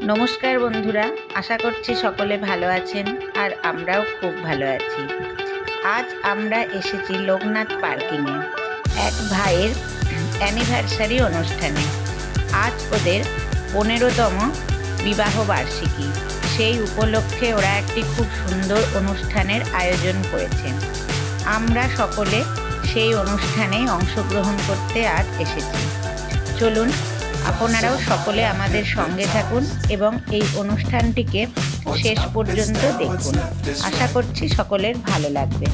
নমস্কার বন্ধুরা, আশা করছি সকলে ভালো আছেন আর আমরাও খুব ভালো আছি। আজ আমরা এসেছি লোকনাথ পার্কিংয়ে এক ভাইয়ের অ্যানিভার্সারি অনুষ্ঠানে। আজ ওদের 15তম বিবাহ বার্ষিকী। সেই উপলক্ষে ওরা একটি খুব সুন্দর অনুষ্ঠানের আয়োজন করেছে। আমরা সকলে সেই অনুষ্ঠানে অংশগ্রহণ করতে আজ এসেছি। চলুন আপনারাও সকলে আমাদের সঙ্গে থাকুন এবং এই অনুষ্ঠানটিকে শেষ পর্যন্ত দেখুন। আশা করছি সকলের ভালো লাগবে।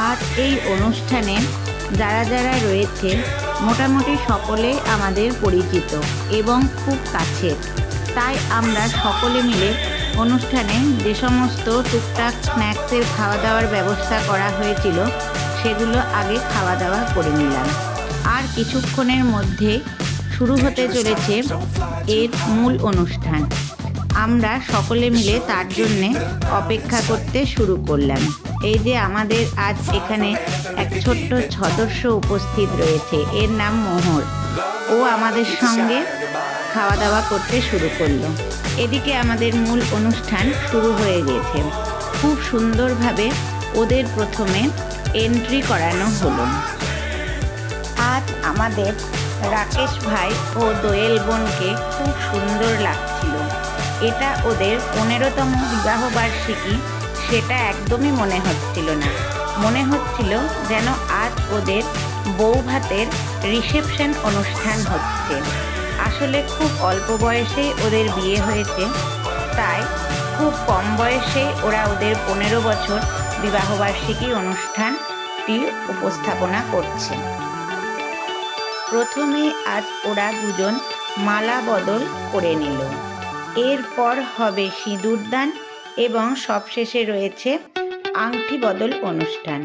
আজ এই অনুষ্ঠানে যারা যারা রয়েছে মোটামুটি সকলেই আমাদের পরিচিত এবং খুব কাছের। তাই আমরা সকলে মিলে অনুষ্ঠানে যে সমস্ত টুকটাক স্ন্যাক্সের খাওয়া দাওয়ার ব্যবস্থা করা হয়েছিল সেগুলো আগে খাওয়া দাওয়া করে নিলাম। আর কিছুক্ষণের মধ্যে শুরু হতে চলেছে এর মূল অনুষ্ঠান। আমরা সকলে মিলে তার জন্যে অপেক্ষা করতে শুরু করলাম। এই যে আমাদের আজ এখানে এক ছোট্ট সদস্য উপস্থিত রয়েছে, এর নাম মোহর। ও আমাদের সঙ্গে খাওয়া দাওয়া করতে শুরু করলো। এদিকে আমাদের মূল অনুষ্ঠান শুরু হয়ে গেছে। খুব সুন্দরভাবে ওদের প্রথমে এন্ট্রি করানো হলো। আজ আমাদের রাকেশ ভাই ও দোয়েল বোনকে খুব সুন্দর লাগছিল। এটা ওদের 15তম বিবাহবার্ষিকী সেটা একদমই মনে হচ্ছিল না। মনে হচ্ছিল যেন আজ ওদের বউ ভাতের রিসেপশন অনুষ্ঠান হচ্ছে। আসলে খুব অল্প বয়সেই ওদের বিয়ে হয়েছে, তাই খুব কম বয়সে ওরা ওদের 15 বছর বিবাহবার্ষিকী অনুষ্ঠানটি উপস্থাপনা করছে। প্রথমে আজ ওরা দুজন মালা বদল করে নিল। এরপর হবে সিঁদুরদান এবং সবশেষে রয়েছে আংটি বদল অনুষ্ঠান।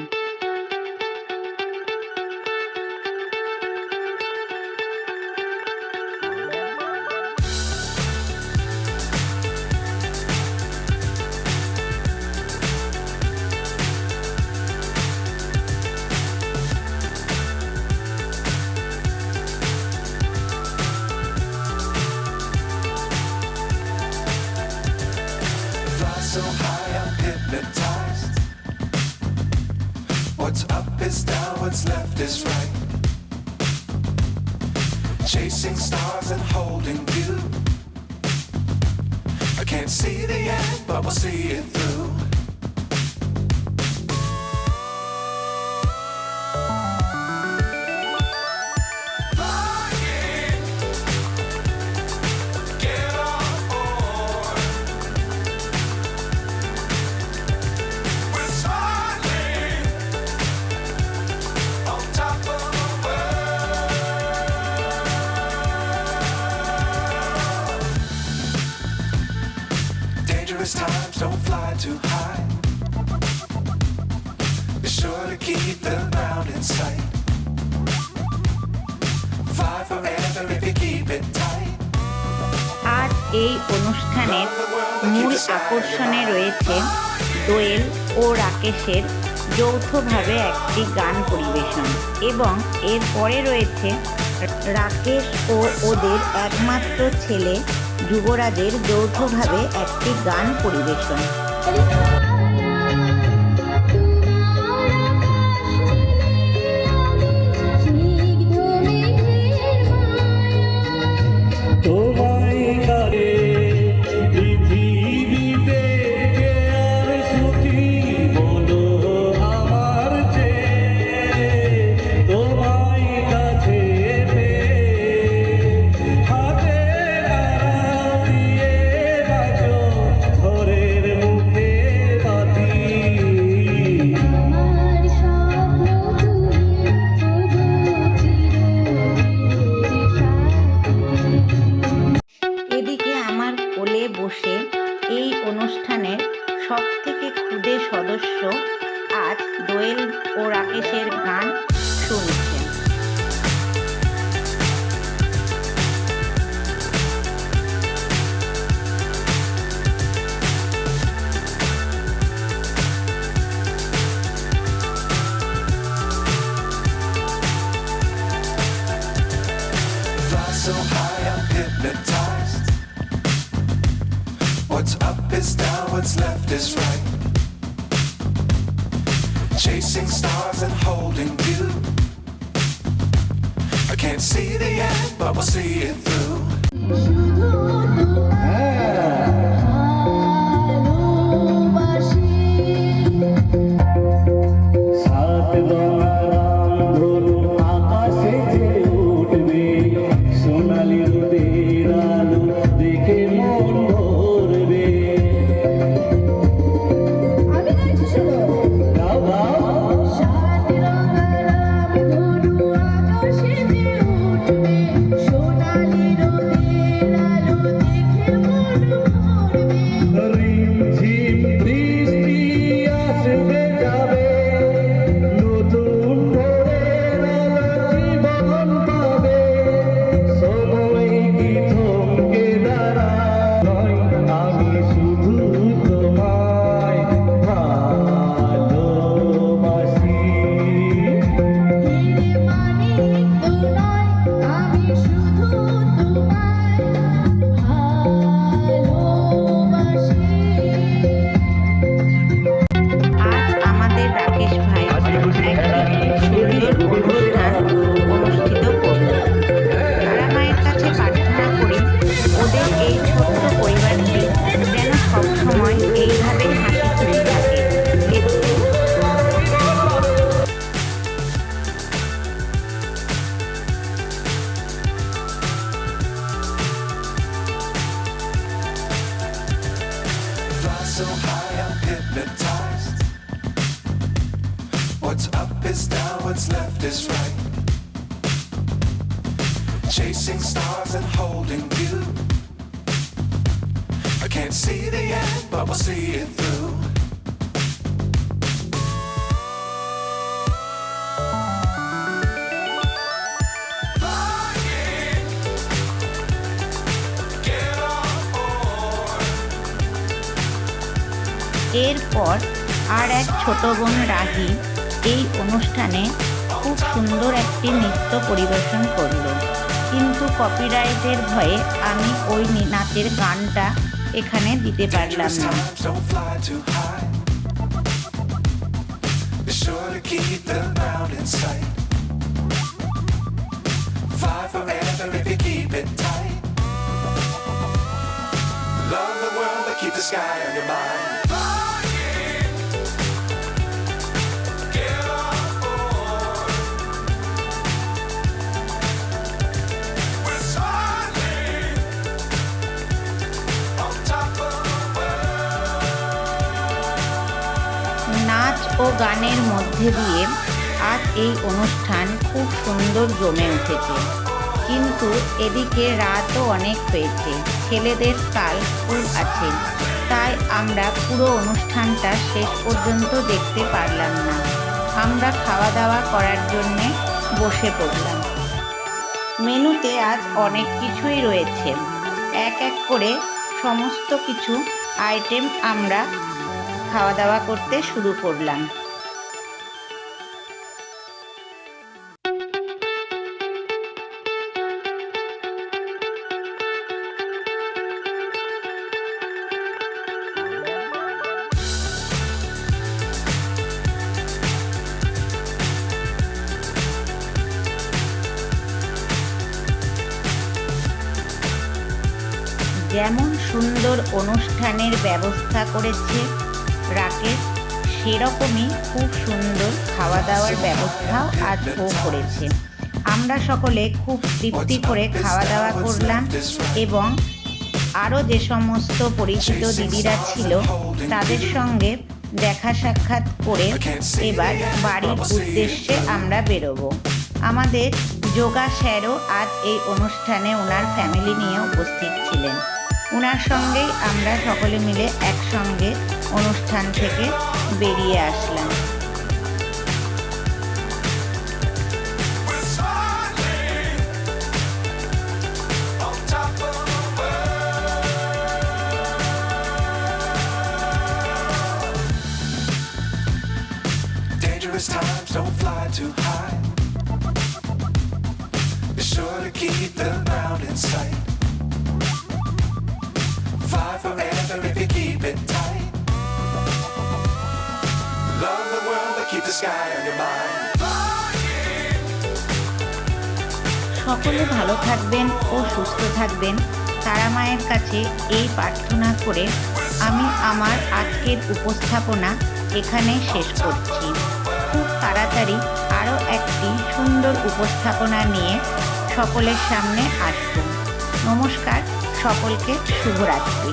So high, I'm hypnotized. What's up is down, what's left is right. Chasing stars and holding you. I can't see the end, but we'll see it through. Dangerous times, don't fly too high. Be sure to keep the ground in sight. Fly forever if you keep it tight. আজ এই অনুষ্ঠানের মূল আকর্ষণে রয়েছে দোয়েল ও রাকেশের যৌথভাবে একটি গান পরিবেশন এবং এরপরে রয়েছে রাকেশ ও ওদের একমাত্র ছেলে যুবরাজের যৌথভাবে একটি গান পরিবেশন। বসে এই অনুষ্ঠানের সবথেকে ক্ষুদে সদস্য আজ দোয়েল ও রাকেশের গান শুনছেন। What's up is down, what's left is right. Chasing stars and holding you. I can't see the end, but we'll see it through. So high, I'm hypnotized. What's up is down, what's left is right. Chasing stars and holding you. I can't see the end, but we'll see it through. এরপর আর এক ছোট বোন রাহি এই অনুষ্ঠানে খুব সুন্দর একটি নৃত্য পরিবেশন করলো, কিন্তু কপিরাইটের ভয়ে আমি ওই নাচের গানটা এখানে দিতে পারলাম না। নাচ ও গানের মধ্যে দিয়ে আজ এই অনুষ্ঠান খুব সুন্দর জমে উঠেছে, কিন্তু এদিকে রাতও অনেক হয়েছে, ছেলেদের কাল স্কুল আছে, তাই আমরা পুরো অনুষ্ঠানটা শেষ পর্যন্ত দেখতে পারলাম না। আমরা খাওয়া দাওয়া করার জন্যে বসে পড়লাম। মেনুতে আজ অনেক কিছুই রয়েছে, এক এক করে সমস্ত কিছু আইটেম আমরা খাওয়া দাওয়া করতে শুরু করলাম। যেমন সুন্দর অনুষ্ঠানের ব্যবস্থা করেছে রাকেশ, সেরকমই খুব সুন্দর খাওয়া দাওয়ার ব্যবস্থাও আজ ও করেছে। আমরা সকলে খুব তৃপ্তি করে খাওয়া দাওয়া করলাম এবং আরও যে সমস্ত পরিচিত দিদিরা ছিল তাদের সঙ্গে দেখা সাক্ষাৎ করে এবার বাড়ির উদ্দেশ্যে আমরা বেরোবো। আমাদের যোগা স্যারও আজ এই অনুষ্ঠানে ওনার ফ্যামিলি নিয়ে উপস্থিত ছিলেন। ওনার সঙ্গেই আমরা সকলে মিলে একসঙ্গে অনুষ্ঠান থেকে বেরিয়ে আসলাম। Dangerous times, don't fly too high. Be sure to keep the ground in sight. Fly forever if you keep it tight. Love the world, but keep the sky on your mind. সকলে ভালো থাকবেন ও সুস্থ থাকবেন, তারা মায়ের কাছে এই প্রার্থনা করে আমি আমার আজকের উপস্থাপনা এখানে শেষ করছি। খুব তাড়াতাড়ি আরও একটি সুন্দর উপস্থাপনা নিয়ে সকলের সামনে আসব। নমস্কার, সকলকে শুভরাত্রি।